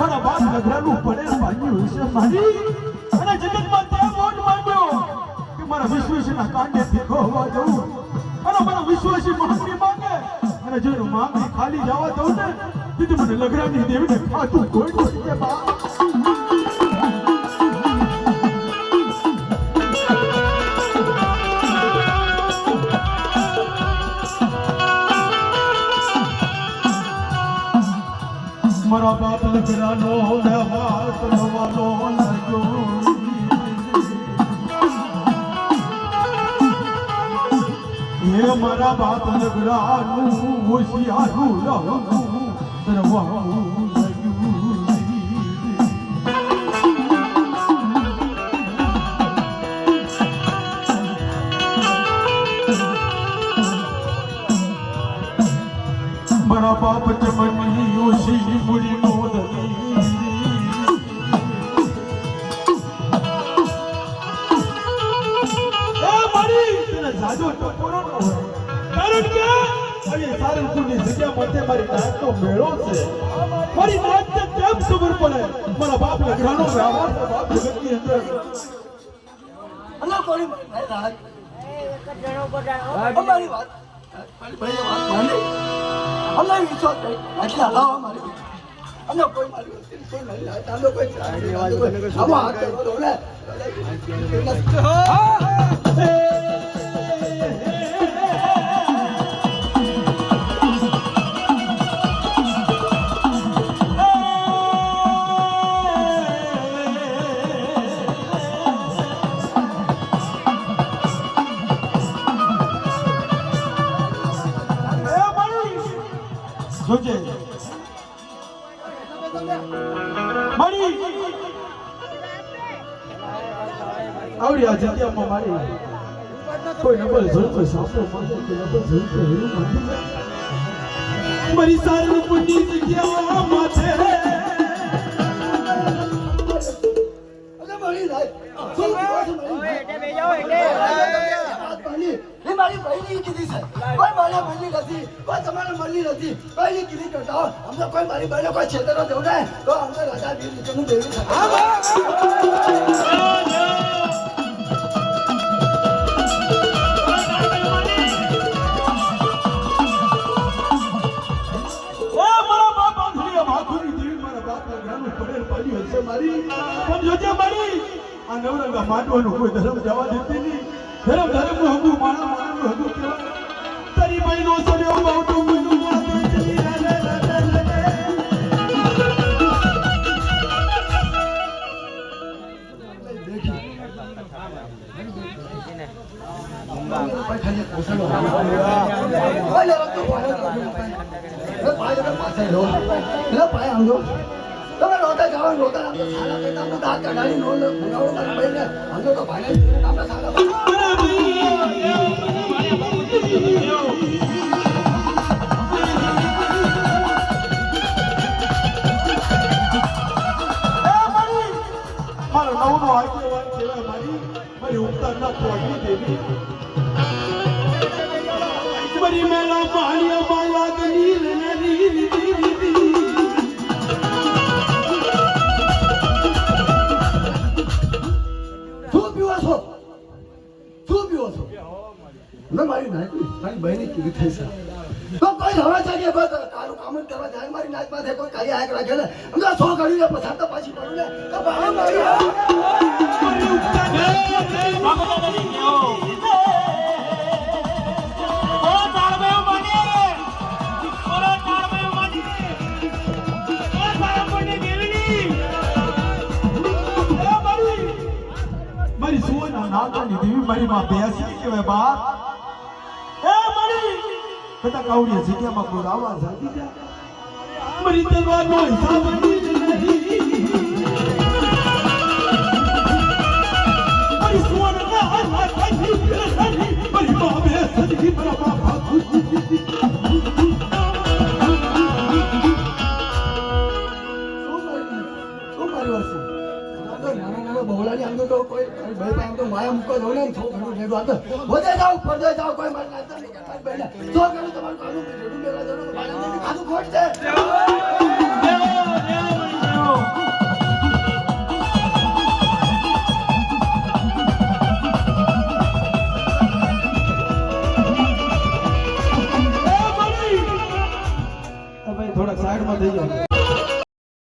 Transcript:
મારા બાપ લગરાનું પડે પાડ્યું છે મારી અને જગતમાં ત્યાં મોટ માંડ્યો કે મારા વિશ્વેશના કાંડે ભેગો હોવા જવું અને મારા વિશ્વેશી માંગણી માંગે અને જો માંગણી ખાલી જવા દઉં ને તો મને લગરાની દેવીને ખાતું કોઈ કોઈ કે બા મારા બાપ લગરાનો ને હાથ લવાનો લાગ્યો હે મારા બાપ લગરાનું હોશિયારું રહું રવાનું મારા બાપ જમની ઓછી મુડી નોંધની એ મારી તને જાજો ટકોરો ન હોય કારણ કે અહીં સારંગપુરની જગ્યા મધ્ય મારી નાચનો મેળો છે મારી નાચને કેમ ખબર પડે મારા બાપ લગરાનો વ્યવહાર બાપ જગતની અંદર અલ્લાહ કોરી ભાઈ રાજ એક જણો બડાઓ અમારી વાત ભાઈ વાત માને અલ્લાહ વિશ્વાસ કરે એટલે હલાવ મારી અમને કોઈ મારી કોઈ નહીં તાંડો કોઈ આવો હાથ કરો ને જોજે મારી આવડી આ જગ્યામાં મારી કોઈ નંબર ઝડપે સાંભળો માંગે કે નંબર ઝડપે હેરું માંગે મારી સારંગપુરની જગ્યા માથે અલ્લાહ મારી રાજ ઓય એટલે બેજાઓ એટલે એ મારી બહેની કીધી છે કોઈ મારે મળની નથી કોઈ તમારે મળની નથી પહેલી કીધી કરતા અમને કોઈ મારી બહેનો કોઈ છેતરો દેવું ને તો અમને રાજા વીર નીચેનું દેવી છે આ નવરંગા માંડવાનું કોઈ ધર્મ જવા દેતી નહીં ધર્મ નું હતું માણા નું હતું કહેવાય તારી બહેનો સડ્યો બાવટું મુજું માથે ચલી રે તમે રોતા જાઓ રોતા આપણે સારા કરતા આપણે દાંત કાઢાની નો ભગાવો કરી ભાઈને હંગો તો ભાઈને આપણે સારા મારો નવનો આગેવાન કહેવાય મારી ઉગતા ના પહોંચી દેવી મારી મેલા માળિયા માલા ગની ને રી મારી બહેની કીધી થઈ છે તો કોઈ હવા ચાલીએ બસ તારું કામ જ કરવા જાય મારી નાચ માં કોઈ કાર્ય આગ રાખે ને અમે 100 કરી પછી તો પાછી પડું ને તો બાબા મારી મારી સુવર્ણ નાગની દેવી મારી માં બેસી કહેવાય બાપ એ મારી બધા કાવડિયા જગ્યામાં બોલાવા જાતી જા મારી તલવારનો હિસાબ નહીં મારી સુવર્ણ ના હાથ મારી માં બેસી મારા બાપ બહોળાની આમ તો કોઈ ભાઈ આમ તો માયા મૂકો દો ને છો ઘણું રેડું આતો વધે જાવ પડે જાવ કોઈ માર નાતા નહીં કે મારી બહેન જો કરું તમારું કાનું રેડું મેલા જણો ભાઈ ખાધું ખોટ છે થઈ ગયો